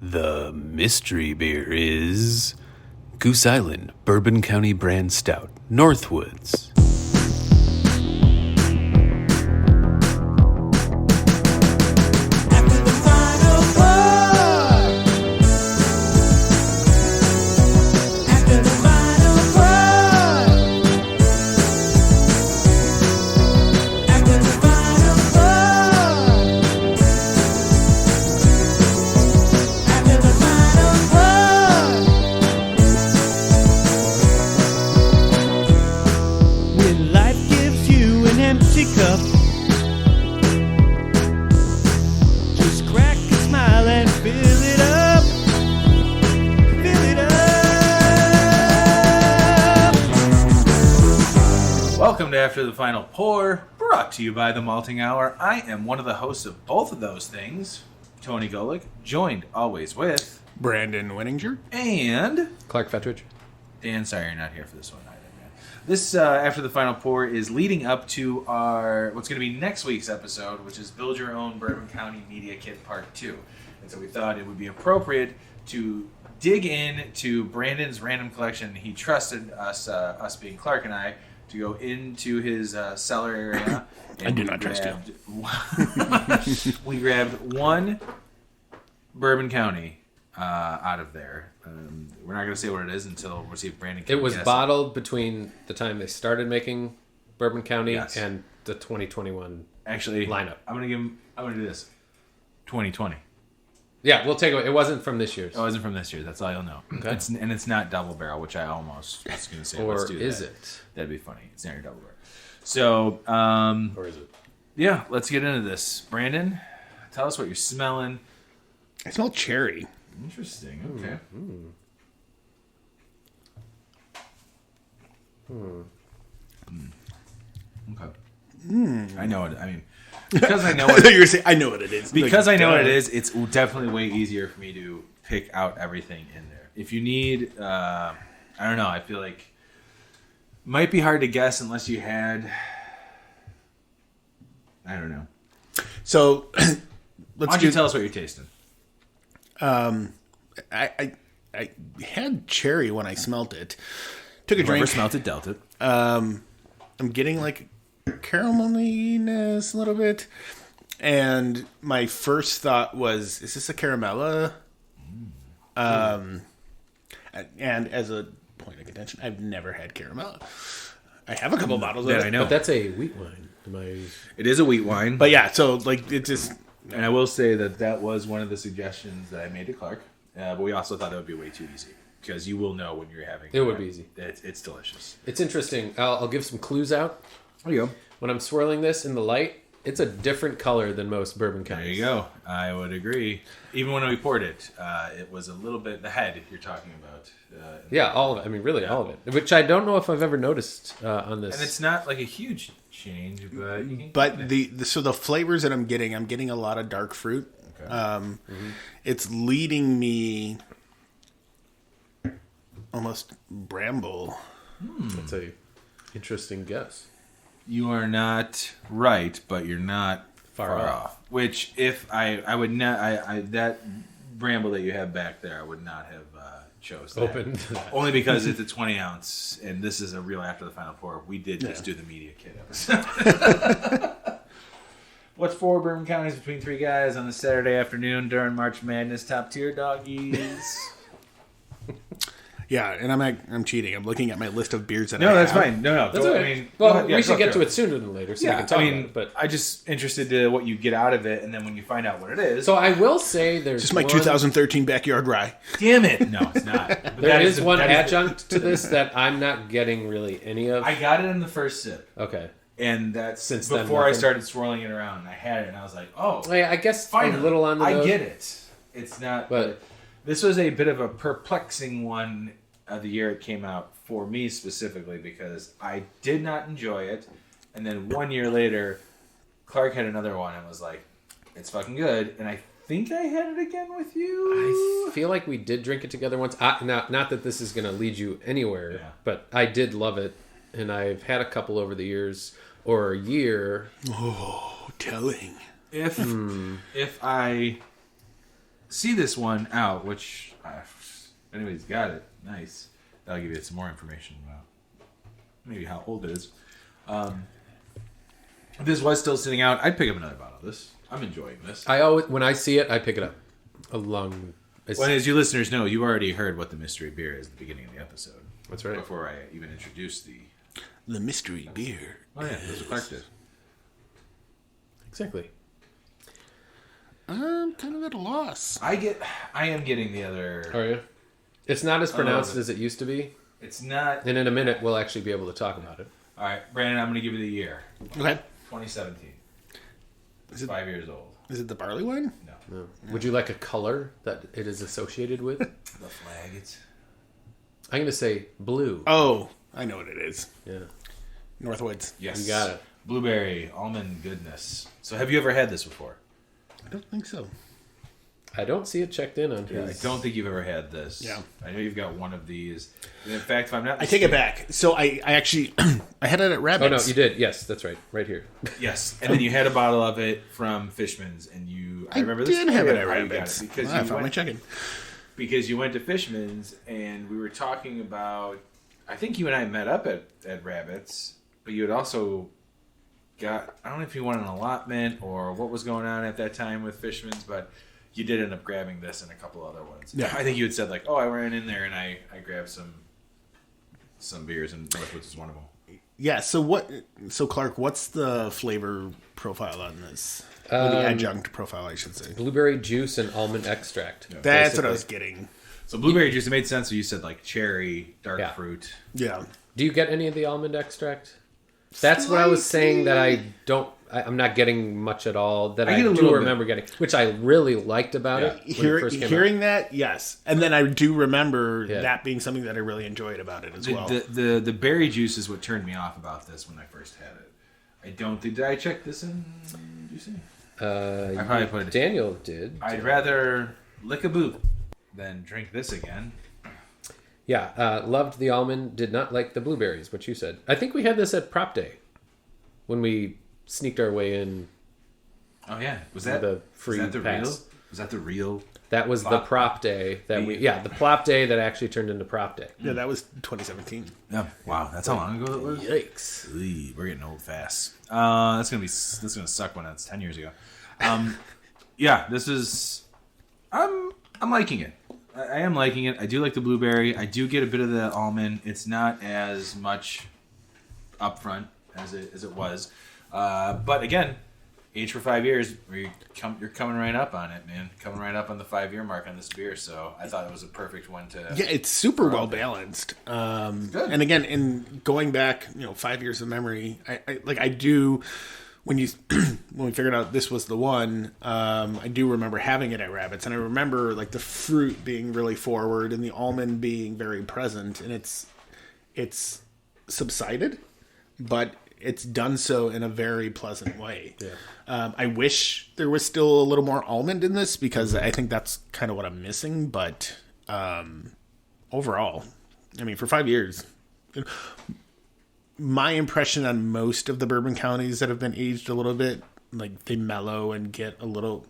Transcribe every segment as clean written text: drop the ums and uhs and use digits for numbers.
The mystery beer is Goose Isalnd Bourbon County brand stout, Northwoods. After the Final Pour, brought to you by the Malting Hour. I am one of the hosts of both of those things, Tony Golick, joined always with Brandon Winninger and Clark Fettridge. Dan, sorry you're not here for this one either, man. This After the Final Pour is leading up to our what's going to be next week's episode, which is Build Your Own Bourbon County Media Kit Part 2. And so we thought it would be appropriate to dig into Brandon's random collection. He trusted us being Clark and I, to go into his cellar area. And I do not trust you. We grabbed one Bourbon County out of there. We're not going to say what it is until we see if Brandon can It was guess bottled between the time they started making Bourbon County and the 2021 lineup. I'm going to do this. 2020. Yeah, we'll take it. It wasn't from this year's. It wasn't from this year. That's all you'll know. Okay. It's not double barrel, which I almost was going to say. Or let's do is that. it? That'd be funny. It's not your double barrel. So, or is it? Yeah, let's get into this. Brandon, tell us what you're smelling. I smell cherry. Interesting. Okay. Okay. I know it. I mean, because I know I it. thought you were saying, I know what it is. Because I know what it is, it's definitely way easier for me to pick out everything in there. If you need, I don't know. I feel like it might be hard to guess unless you had. I don't know. So, Why don't you tell us what you're tasting? I had cherry when I smelt it. Took a Whoever drink. smelt it, dealt it. I'm getting like carameliness a little bit. And my first thought was, is this a caramella? And as a point of contention, I've never had caramella. I have a couple bottles of it. I know. But that's a wheat wine. It is a wheat wine. But yeah, so like it just... And I will say that was one of the suggestions that I made to Clark. But we also thought that would be way too easy. Because you will know when you're having it. It would be easy. It's delicious. It's interesting. I'll give some clues out. There you go. When I'm swirling this in the light, it's a different color than most Bourbon Counties. There you go. I would agree. Even when we poured it, it was a little bit... The head you're talking about. Yeah, all of it. I mean, really all of it. Which I don't know if I've ever noticed on this. And it's not like a huge change, but... So the flavors that I'm getting a lot of dark fruit. Okay. It's leading me almost bramble. That's a interesting guess. You are not right, but you're not far off. Which, if I would not... that bramble that you have back there, I would not have... chose that. Open only because it's a 20 ounce and this is a real After the Final Pour. We did just do the media kit episode. What's 4 Bourbon Counties between 3 guys on a Saturday afternoon during March Madness? Top tier doggies. Yeah, and I'm cheating. I'm looking at my list of beers that I No, have. that's fine. No. That's go, okay. I mean, we should get to it sooner than later so we can talk about it. But I'm just interested to what you get out of it, and then when you find out what it is. So I will say there's just my 2013 backyard rye. Damn it! No, it's not. But there is one adjunct to this that I'm not getting really any of. I got it in the first sip. Okay. And that's since before I started swirling it around, and I had it, and I was like, "Oh, I guess finally, a little on the nose. I get it. It's not." But this was a bit of a perplexing one of the year it came out for me specifically because I did not enjoy it, and then 1 year later, Clark had another one and was like, "It's fucking good," and I think I had it again with you. I feel like we did drink it together once. Not that this is going to lead you anywhere, but I did love it, and I've had a couple over the years. Or a year. Oh, telling. If I see this one out, which anybody's got it. Nice. That'll give you some more information about maybe how old it is. If this was still sitting out, I'd pick up another bottle of this. I'm enjoying this. When I see it, I pick it up. Well, as you listeners know, you already heard what the mystery beer is at the beginning of the episode. That's right. Before I even introduced the mystery beer. Oh yeah, those are Clark did. Exactly. I'm kind of at a loss. I am getting the other. Are you? It's not as pronounced as it used to be. It's not. And in a minute, we'll actually be able to talk about it. All right, Brandon, I'm going to give you the year. Okay. 2017. Is it 5 years old? Is it the barley wine? No. No. Would you like a color that it is associated with? The flag. It's. I'm going to say blue. Oh, I know what it is. Yeah. Northwoods. Yes. You got it. Blueberry almond goodness. So, have you ever had this before? I don't think so. I don't see it checked in on Yeah, I his. don't think you've ever had this. Yeah. I know you've got one of these. And in fact, if I'm not I take it back. So I actually I had it at Rabbit's. Oh, no, you did. Yes, that's right. Right here. Yes, and then you had a bottle of it from Fishman's, and I remember this. did have it at how you got Rabbit's. because I you found my went, chicken. because you went to Fishman's, and we were talking about. I think you and I met up at Rabbit's, but you had also got. I don't know if you wanted an allotment or what was going on at that time with Fishman's, but you did end up grabbing this and a couple other ones. Yeah. I think you had said like, "Oh, I ran in there and I grabbed some beers, and Northwoods is one of them." Yeah. So Clark, what's the flavor profile on this? Or the adjunct profile, I should say. Blueberry juice and almond extract. Yeah. That's what I was getting. So blueberry juice, it made sense. So you said like cherry, dark Yeah. fruit. Yeah. Do you get any of the almond extract? That's what I was saying that I'm not getting much at all that I I get a do little remember getting, which I really liked about it when it first came Hearing out. that, yes. And then I do remember Yeah. that being something that I really enjoyed about it as well. The berry juice is what turned me off about this when I first had it. I don't think did I check this in juicing? I probably put it. Daniel did. I'd rather lick a boot than drink this again. Yeah, loved the almond, did not like the blueberries, what you said. I think we had this at Prop Day when we sneaked our way in. Oh yeah, was that the free was that the pass. real? Was that the real? That was the Prop Day the Prop Day that actually turned into Prop Day. Yeah, that was 2017. Yeah. Wow, that's how long ago it was. Yikes. Eey, we're getting old fast. That's gonna suck when that's 10 years ago. Yeah, this is. I'm liking it. I am liking it. I do like the blueberry. I do get a bit of the almond. It's not as much upfront as it was, but again, aged for 5 years, you're coming right up on it, man. Coming right up on the 5 year mark on this beer. So I thought it was a perfect one to. Yeah, it's super well balanced. Good. And again, in going back, 5 years of memory, I do. When we figured out this was the one, I do remember having it at Rabbit's, and I remember like the fruit being really forward and the almond being very present, and it's subsided, but it's done so in a very pleasant way. Yeah. I wish there was still a little more almond in this because I think that's kind of what I'm missing. But overall, I mean, for 5 years. My impression on most of the bourbon counties that have been aged a little bit, like they mellow and get a little.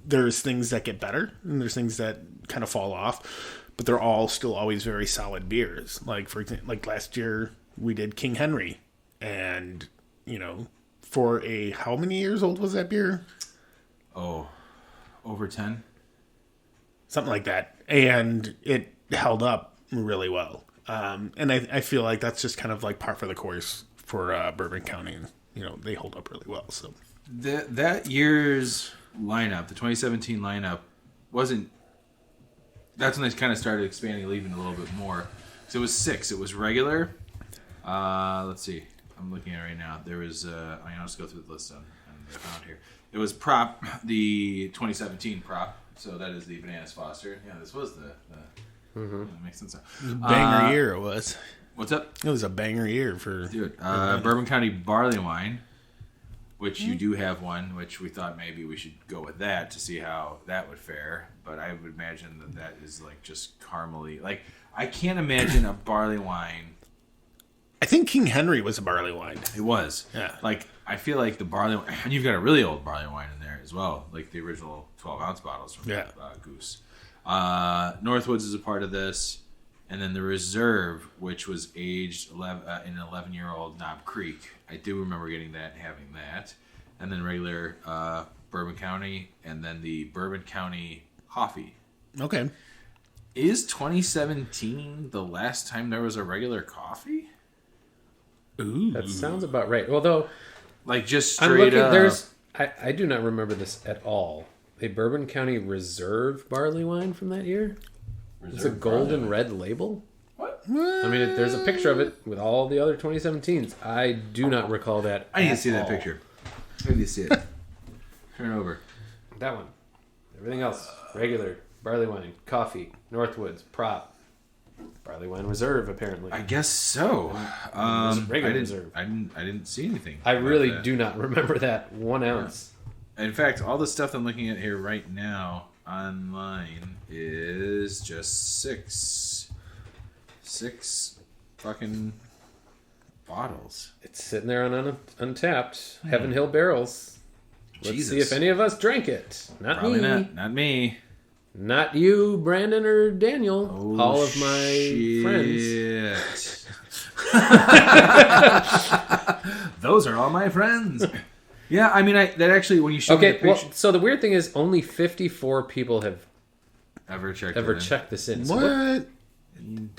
There's things that get better, and there's things that kind of fall off, but they're all still always very solid beers. Like for example, like last year we did King Henry, and for how many years old was that beer? Oh, over 10. Something like that, and it held up really well. And I feel like that's just kind of like par for the course for Bourbon County. They hold up really well. So That year's lineup, the 2017 lineup, wasn't. That's when they kind of started expanding, leaving a little bit more. So it was 6. It was regular. Let's see. I'm looking at it right now. There was. I'll just go through the list on found here. It was prop, the 2017 prop. So that is the Bananas Foster. Yeah, this was the that makes sense. banger year it was. What's up? It was a banger year for Dude, Bourbon County barley wine, which you do have one, which we thought maybe we should go with that to see how that would fare. But I would imagine that is like just caramely. Like, I can't imagine a barley wine. I think King Henry was a barley wine. It was. Yeah. Like, I feel like the barley, and you've got a really old barley wine in there as well, like the original 12-ounce bottles from Goose. Northwoods is a part of this, and then the Reserve, which was aged in an 11-year-old Knob Creek. I do remember having that, and then regular Bourbon County, and then the Bourbon County Coffee. Okay. Is 2017 the last time there was a regular coffee? Ooh. That sounds about right. Although, like just I'm straight looking, up. I do not remember this at all. A Bourbon County Reserve barley wine from that year? It's a golden red label? What? I mean, there's a picture of it with all the other 2017s. I do not recall that. I need to see at that all. picture. I need to see it. Turn over. That one. Everything else. Regular. Barley wine. Coffee. Northwoods. Prop. Barley wine reserve, apparently. I guess so. Regular reserve. I didn't see anything. I really that. do not remember that 1 ounce. In fact, all the stuff I'm looking at here right now online is just six fucking bottles. It's sitting there on untapped. Heaven Hill barrels. Let's Jesus. see if any of us drank it. Not Probably me. not me. Not you, Brandon, or Daniel. Oh, all of my friends. Those are all my friends. Yeah, I mean, that actually, when you show me the Okay, well, picture, so the weird thing is only 54 people have ever checked this in. So What?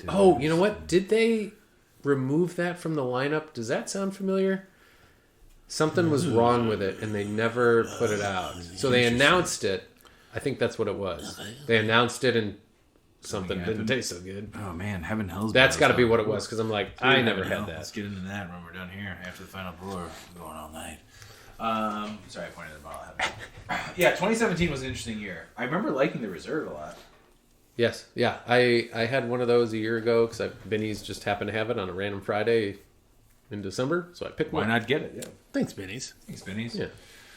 oh, you know what? Did they remove that from the lineup? Does that sound familiar? Something was wrong with it, and they never put it out. So they announced it. I think that's what it was. They announced it, and something didn't taste so good. Oh man, Heaven Hill's. That's got to be what it was, because I'm like, I never had Let's that. get into that when we're done here after the final pour. We're going all night. Sorry, I pointed at the bottle. Yeah, 2017 was an interesting year. I remember liking the Reserve a lot. Yes, yeah. I had one of those a year ago because Benny's just happened to have it on a random Friday in December, so I picked Why one. not get it? Yeah. Thanks, Benny's. Thanks, Benny's. Yeah.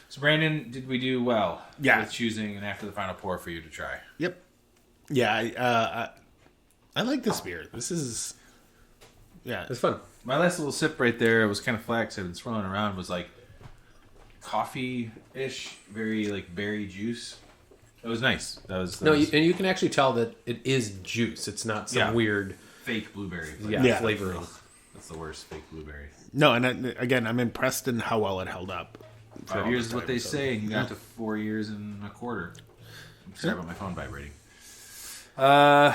So, Brandon, did we do well? Yeah. With choosing an after the final pour for you to try. Yep. Yeah, I like this beer. This is... Yeah. It's fun. My last little sip right there, it was kind of flat because I've been swirling around, was like coffee-ish, very like berry juice. It was nice. That was No, and you can actually tell that it is juice. It's not some weird fake blueberry. Yeah. flavoring. That's the worst, fake blueberry. No, and again, I'm impressed in how well it held up. 5 years is what they say, and you got to 4 years and a quarter. I'm sorry about my phone vibrating. Yeah,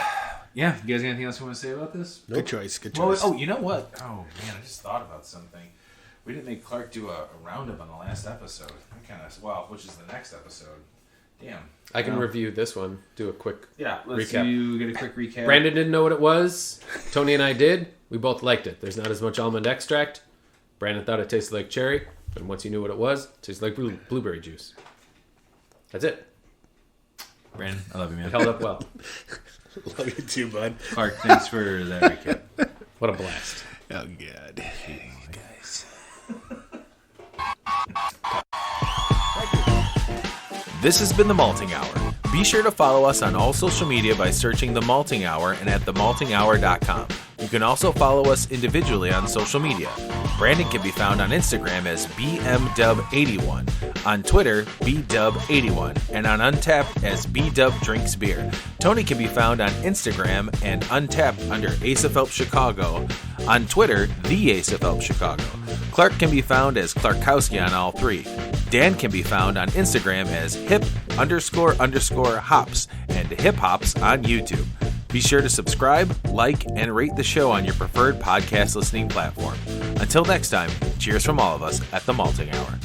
you guys got anything else you want to say about this? Good choice. Good Well, choice. oh, you know what? Oh, man, I just thought about something. We didn't make Clark do a roundup on the last episode. Which is the next episode. Damn. I can review this one. Do a quick Yeah, let's recap. get a quick recap. Brandon didn't know what it was. Tony and I did. We both liked it. There's not as much almond extract. Brandon thought it tasted like cherry, but once he knew what it was, it tasted like blueberry juice. That's it. Brandon, I love you, man. It held up well. Love you too, bud. Clark, thanks for that recap. What a blast. Oh, God. Guys. This has been The Malting Hour. Be sure to follow us on all social media by searching The Malting Hour and at themaltinghour.com. You can also follow us individually on social media. Brandon can be found on Instagram as BMDub81, on Twitter, BDub81, and on Untapped as BDubDrinksBeer. Tony can be found on Instagram and Untapped under Ace of Help Chicago, on Twitter, The Ace of Help Chicago. Clark can be found as Clarkowski on all three. Dan can be found on Instagram as hip__hops and hip hops on YouTube. Be sure to subscribe, like, and rate the show on your preferred podcast listening platform. Until next time, cheers from all of us at The Malting Hour.